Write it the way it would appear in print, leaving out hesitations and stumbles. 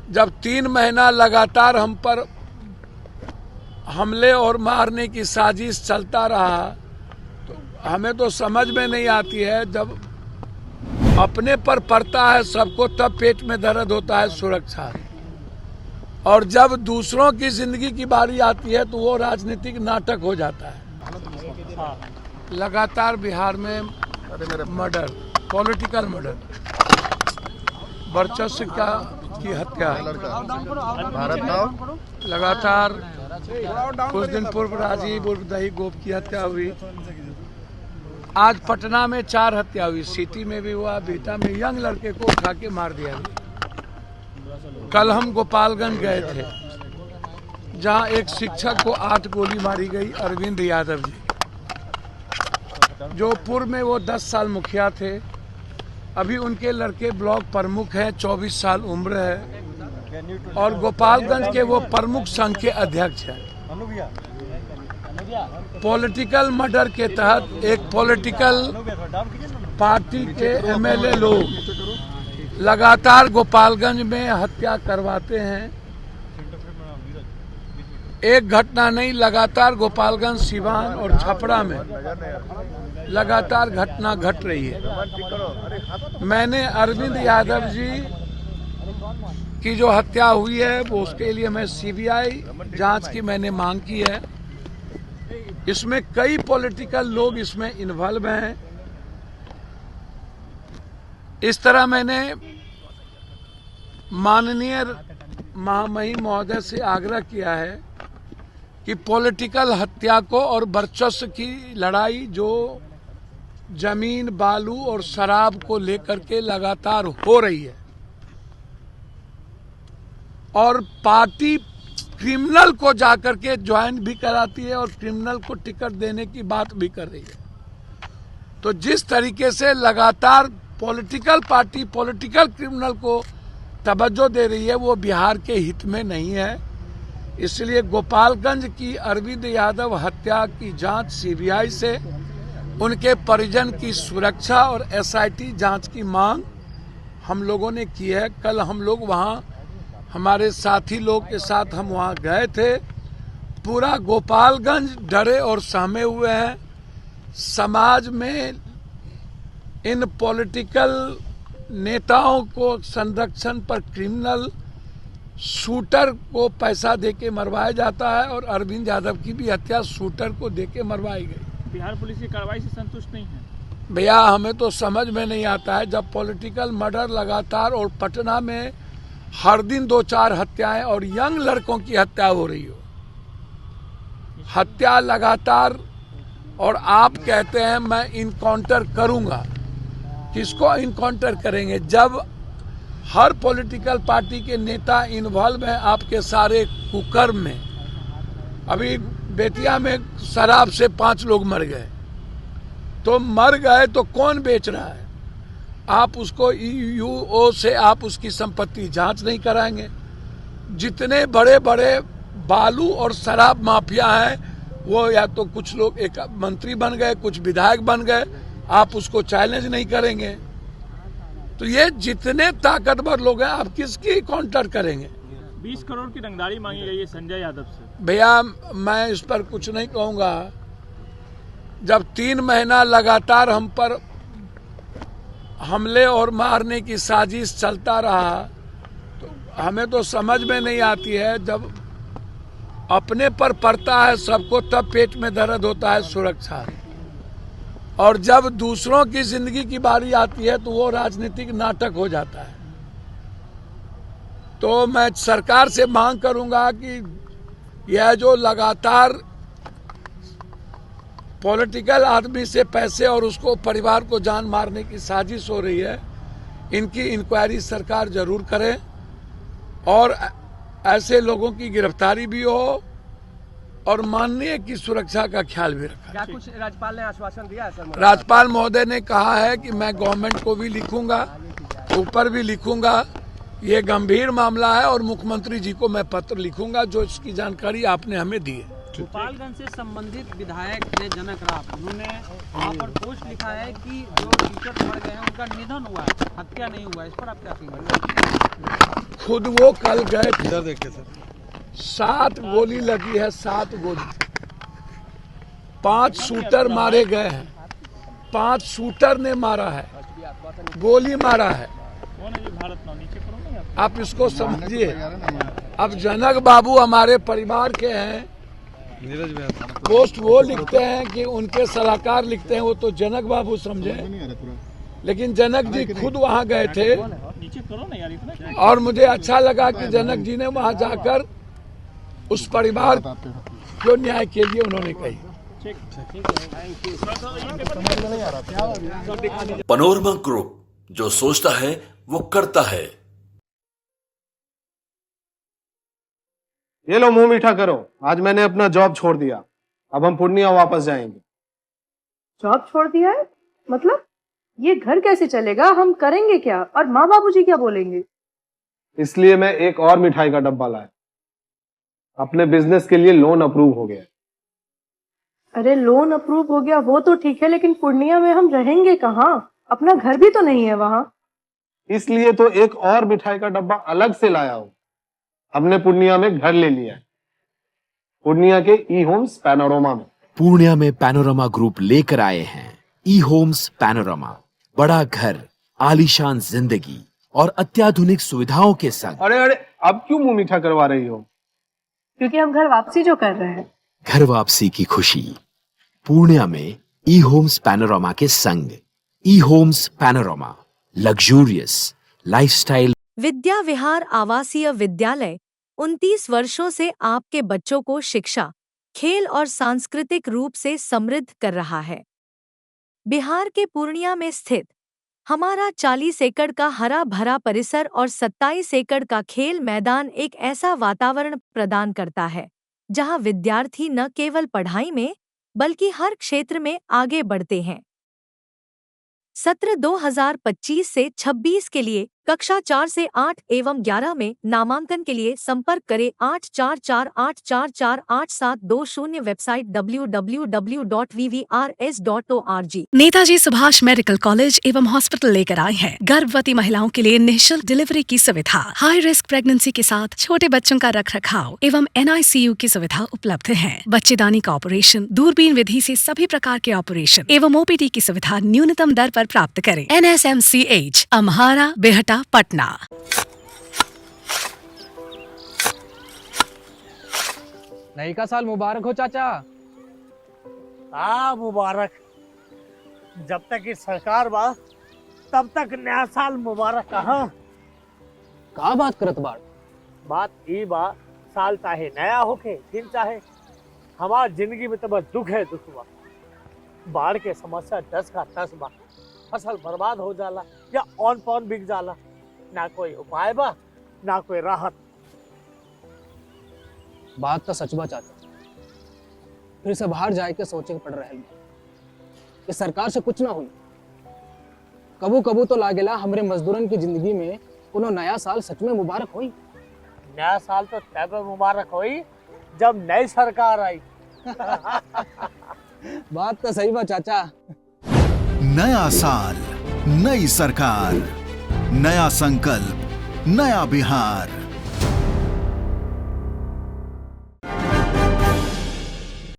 जब 3 महीना लगातार हम पर हमले और मारने की साजिश चलता रहा तो हमें तो समझ में नहीं आती है। जब अपने पर पड़ता है सबको तब पेट में दर्द होता है सुरक्षा, और जब दूसरों की जिंदगी की बारी आती है तो वो राजनीतिक नाटक हो जाता है। लगातार बिहार में मर्डर, पॉलिटिकल मर्डर, वर्चस्व की हत्या लगातार। कुछ दिन पूर्व राजीव उर्फ दही गोप की हत्या हुई। आज पटना में 4 हत्या हुई, सिटी में भी हुआ, बिहटा में यंग लड़के को उठा के मार दिया गया। कल हम गोपालगंज गए थे जहां एक शिक्षक को 8 गोली मारी गई, अरविंद यादव जी, जो पूर्व में वो 10 साल मुखिया थे। अभी उनके लड़के ब्लॉक प्रमुख हैं, 24 साल उम्र है, और गोपालगंज के वो प्रमुख संघ के अध्यक्ष हैं। पॉलिटिकल मर्डर के तहत एक पॉलिटिकल पार्टी के एमएलए लोग लगातार गोपालगंज में हत्या करवाते हैं। एक घटना नहीं, लगातार गोपालगंज, सिवान और छपरा में लगातार घटना घट रही है। मैंने अरविंद यादव जी की जो हत्या हुई है वो उसके लिए मैं सीबीआई जांच की मैंने मांग की है। इसमें कई पॉलिटिकल लोग इसमें इन्वॉल्व हैं। इस तरह मैंने माननीय महामहिम महोदय से आग्रह किया है कि पॉलिटिकल हत्या को और वर्चस्व की लड़ाई जो जमीन, बालू और शराब को लेकर के लगातार हो रही है, और पार्टी क्रिमिनल को जाकर के ज्वाइन भी कराती है और क्रिमिनल को टिकट देने की बात भी कर रही है। तो जिस तरीके से लगातार पॉलिटिकल पार्टी पॉलिटिकल क्रिमिनल को तवज्जो दे रही है वो बिहार के हित में नहीं है। इसलिए गोपालगंज की अरविंद यादव हत्या की जांच सीबीआई से, उनके परिजन की सुरक्षा और एसआईटी जांच की मांग हम लोगों ने की है। कल हम लोग वहां, हमारे साथी लोग के साथ हम वहां गए थे। पूरा गोपालगंज डरे और सहमे हुए हैं। समाज में इन पॉलिटिकल नेताओं को संरक्षण पर क्रिमिनल शूटर को पैसा देके मरवाया जाता है, और अरविंद यादव की भी हत्या शूटर को देके मरवाई गई। बिहार पुलिस की कार्रवाई से संतुष्ट नहीं है भैया, हमें तो समझ में नहीं आता है। जब पॉलिटिकल मर्डर लगातार, और पटना में हर दिन 2-4 हत्याएं और यंग लड़कों की हत्या हो रही हो, हत्या लगातार, और आप कहते हैं मैं इनकाउंटर करूंगा। किसको इनकाउंटर करेंगे जब हर पॉलिटिकल पार्टी के नेता इन्वॉल्व हैं आपके सारे कुकर्म में? अभी बेतिया में शराब से 5 लोग मर गए, तो मर गए तो कौन बेच रहा है? आप उसको ईओ से आप उसकी संपत्ति जांच नहीं कराएंगे? जितने बड़े बड़े बालू और शराब माफिया हैं वो या तो कुछ लोग एक मंत्री बन गए, कुछ विधायक बन गए, आप उसको चैलेंज नहीं करेंगे। तो ये जितने ताकतवर लोग हैं आप किसकी काउंटर करेंगे? 20 करोड़ की रंगदारी मांगी गई है संजय यादव से। भैया, मैं इस पर कुछ नहीं कहूंगा। जब 3 महीना लगातार हम पर हमले और मारने की साजिश चलता रहा तो हमें तो समझ में नहीं आती है। जब अपने पर पड़ता है सबको तब पेट में दर्द होता है सुरक्षा, और जब दूसरों की जिंदगी की बारी आती है तो वो राजनीतिक नाटक हो जाता है। तो मैं सरकार से मांग करूंगा कि यह जो लगातार पॉलिटिकल आदमी से पैसे और उसको परिवार को जान मारने की साजिश हो रही है, इनकी इंक्वायरी सरकार जरूर करे और ऐसे लोगों की गिरफ्तारी भी हो और माननीय की सुरक्षा का ख्याल भी रखा। क्या कुछ राज्यपाल ने आश्वासन दिया है सर? राज्यपाल महोदय ने कहा है कि मैं गवर्नमेंट को भी लिखूंगा, ऊपर भी लिखूंगा, ये गंभीर मामला है और मुख्यमंत्री जी को मैं पत्र लिखूंगा, जो इसकी जानकारी आपने हमें दी है। गोपालगंज से संबंधित विधायक थे जनक राव, उन्होंने वहाँ पर पोस्ट लिखा है कि जो टीचर मर गए हैं उनका निधन हुआ है, हत्या नहीं हुआ है। इस पर आप क्या कहेंगे? खुद वो कल गए थे, 7 गोली लगी है, 7 गोली, 5 शूटर मारे गए हैं, 5 शूटर ने मारा है, गोली मारा है। कौन है जी भारत नाम? नीचे करो ना आप इसको समझिए। अब जनक बाबू हमारे परिवार के हैं, पोस्ट वो लिखते हैं कि उनके सलाहकार लिखते हैं, वो तो जनक बाबू समझे, लेकिन जनक जी खुद वहाँ गए थे नीचे करो ना यार, इतना और मुझे अच्छा लगा कि जनक जी ने वहाँ जाकर उस परिवार को न्याय के लिए उन्होंने कही। पैनोरमा ग्रुप, जो सोचता है वो करता है। ये लो मुंह मीठा करो, आज मैंने अपना जॉब छोड़ दिया, अब हम पूर्णिया वापस जाएंगे। जॉब छोड़ दिया है? मतलब ये घर कैसे चलेगा? हम करेंगे क्या? और माँ बाबूजी क्या बोलेंगे? इसलिए मैं एक और मिठाई का डब्बा लाया, अपने बिजनेस के लिए लोन अप्रूव हो गया। अरे लोन अप्रूव हो गया वो तो ठीक है, लेकिन पूर्णिया में हम रहेंगे कहाँ? अपना घर भी तो नहीं है वहाँ। इसलिए तो एक और मिठाई का डब्बा अलग से लाया हूँ। हमने पूर्णिया में घर ले लिया है, पूर्णिया के ई होम्स पैनोरमा में। पूर्णिया में पैनोरमा ग्रुप लेकर आए हैं ई होम्स पैनोरमा, बड़ा घर, आलीशान जिंदगी और अत्याधुनिक सुविधाओं के संग। अरे अरे, अब क्यों मुंह मीठा करवा रही हो? क्योंकि हम घर वापसी जो कर रहे हैं। घर वापसी की खुशी पूर्णिया में ई होम्स पैनोरमा के संग। ई Holmes panorama, luxurious lifestyle. Vidya Vihar आवासीय विद्यालय 29 वर्षों से आपके बच्चों को शिक्षा, खेल और सांस्कृतिक रूप से समृद्ध कर रहा है। बिहार के पूर्णिया में स्थित हमारा 40 एकड़ का हरा भरा परिसर और 27 एकड़ का खेल मैदान एक ऐसा वातावरण प्रदान करता है जहां विद्यार्थी न केवल पढ़ाई में बल्कि हर क्षेत्र में आगे बढ़ते हैं। सत्र 2025 से 26 के लिए कक्षा 4 से 8 एवं 11 में नामांकन के लिए संपर्क करें 8448448720। Website www.vvrs.org। Netaji Subhash medical college एवं हॉस्पिटल लेकर आए हैं गर्भवती महिलाओं के लिए निःशुल्क डिलीवरी की सुविधा। हाई रिस्क प्रेगनेंसी के साथ छोटे बच्चों का रखरखाव एवं NICU की सुविधा उपलब्ध है। बच्चेदानी का ऑपरेशन, दूरबीन विधि से सभी प्रकार के ऑपरेशन एवं OPD की सुविधा न्यूनतम दर पर प्राप्त करें। NSMCH, अम्हारा, बेहटा, पटना। नई का साल मुबारक हो चाचा। मुबारक। जब तक ये सरकार बा तब तक नया साल मुबारक। का बात करत बाड़? बात ई बा, साल चाहे नया होके दिन चाहे, हमार जिंदगी में तो बस दुख है, दुख बा। बाढ़ के समस्या 10 का 10 बा, फसल बर्बाद हो जाला या ऑन पॉन बिक जाला, ना कोई उपाय बा ना कोई राहत। बात तो सच बा चाचा, फिर से बाहर जाए के सोचे के पड़ रहा है। इस सरकार से कुछ ना हुई। कबू कबू तो लागेला हमरे मजदूरन की जिंदगी में कोनो नया साल सच में मुबारक हुई। नया साल तो तब मुबारक हुई जब नई सरकार आई। बात तो सही बा चाचा। नया साल, नई सरकार, नया संकल्प, नया बिहार।